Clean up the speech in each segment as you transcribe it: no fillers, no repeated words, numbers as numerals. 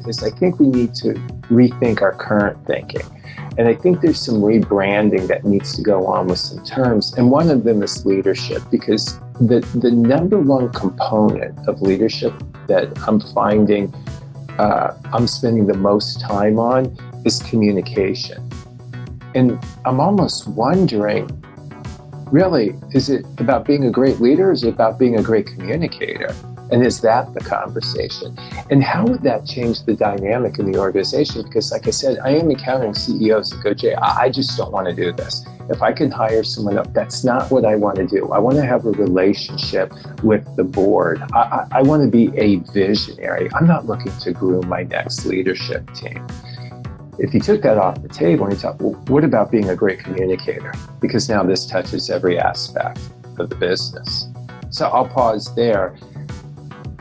is I think we need to rethink our current thinking. And I think there's some rebranding that needs to go on with some terms. And one of them is leadership, because the number one component of leadership that I'm finding I'm spending the most time on is communication. And I'm almost wondering, really, is it about being a great leader, or is it about being a great communicator? And is that the conversation? And how would that change the dynamic in the organization? Because like I said, I am encountering CEOs that go, Jay, I just don't want to do this. If I can hire someone up, that's not what I want to do. I want to have a relationship with the board. I want to be a visionary. I'm not looking to groom my next leadership team. If you took that off the table and you thought, well, what about being a great communicator? Because now this touches every aspect of the business. So I'll pause there.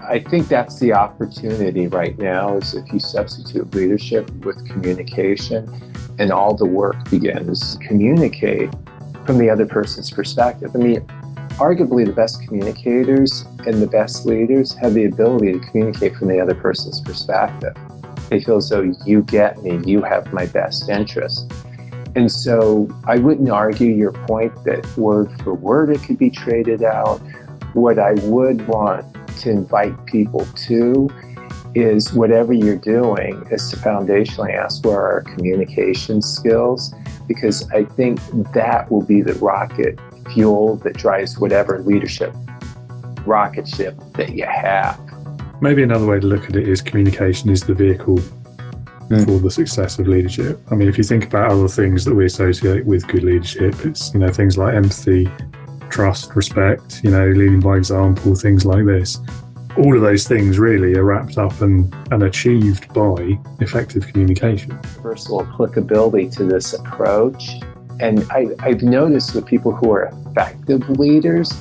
I think that's the opportunity right now, is if you substitute leadership with communication, and all the work begins to communicate from the other person's perspective. I mean, arguably the best communicators and the best leaders have the ability to communicate from the other person's perspective. They feel as though you get me, you have my best interest. And so I wouldn't argue your point that word for word it could be traded out. What I would want to invite people to is, whatever you're doing, is to foundationally ask where are our communication skills, because I think that will be the rocket fuel that drives whatever leadership rocket ship that you have. Maybe another way to look at it is communication is the vehicle for the success of leadership. I mean, if you think about other things that we associate with good leadership, it's, things like empathy, trust, respect, leading by example, things like this. All of those things really are wrapped up and achieved by effective communication. Universal applicability to this approach. And I've noticed with people who are effective leaders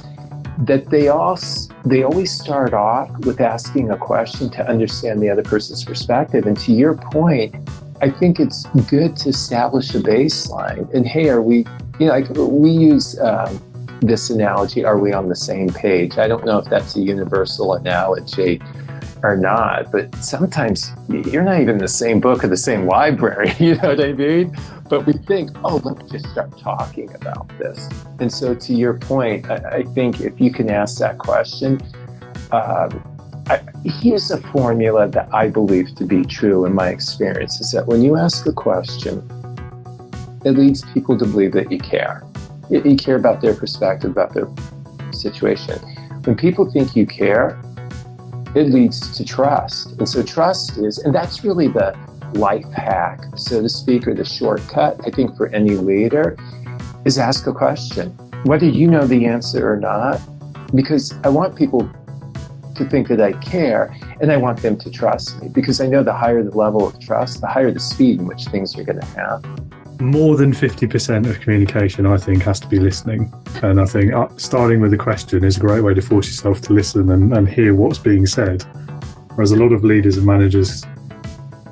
that they always start off with asking a question to understand the other person's perspective. And to your point, I think it's good to establish a baseline. And hey, are we, we use this analogy, are we on the same page? I don't know if that's a universal analogy or not, but sometimes you're not even in the same book or the same library, you know what I mean? But we think, oh, let's just start talking about this. And so to your point, I think if you can ask that question, here's a formula that I believe to be true in my experience, is that when you ask a question, it leads people to believe that you care. You care about their perspective, about their situation. When people think you care, it leads to trust. And so trust is, and that's really the life hack, so to speak, or the shortcut, I think, for any leader, is ask a question. Whether you know the answer or not, because I want people to think that I care, and I want them to trust me, because I know the higher the level of trust, the higher the speed in which things are going to happen. More than 50% of communication, I think, has to be listening. And I think starting with a question is a great way to force yourself to listen and hear what's being said. Whereas a lot of leaders and managers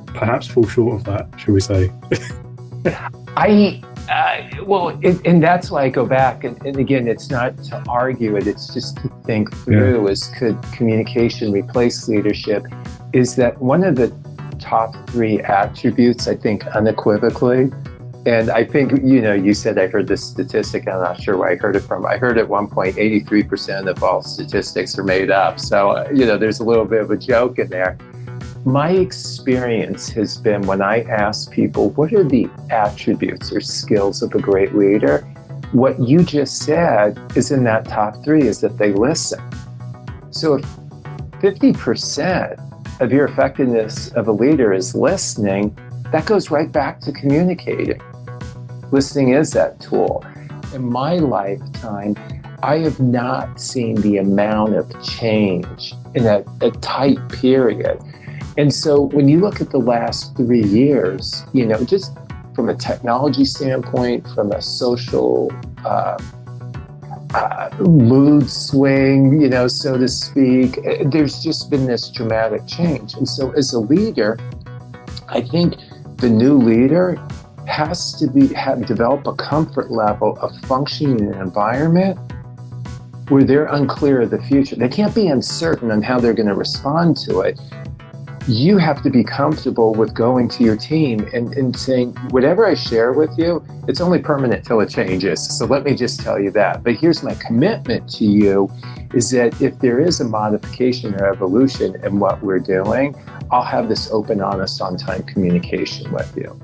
perhaps fall short of that, shall we say. And that's why I go back. And again, it's not to argue it, it's just to think through, is could communication replace leadership? Is that one of the top 3 attributes, I think, unequivocally. And I think, you said I heard this statistic, I'm not sure where I heard it from. I heard at one point 83% of all statistics are made up. So, there's a little bit of a joke in there. My experience has been, when I ask people, what are the attributes or skills of a great leader? What you just said is in that top 3, is that they listen. So if 50% of your effectiveness of a leader is listening, that goes right back to communicating. Listening is that tool. In my lifetime, I have not seen the amount of change in a tight period. And so when you look at the last 3 years, just from a technology standpoint, from a social mood swing, so to speak, there's just been this dramatic change. And so as a leader, I think the new leader has to develop a comfort level of functioning in an environment where they're unclear of the future. They can't be uncertain on how they're going to respond to it. you have to be comfortable with going to your team and saying, whatever I share with you, it's only permanent till it changes. So let me just tell you that. But here's my commitment to you is that if there is a modification or evolution in what we're doing, I'll have this open, honest, on-time communication with you.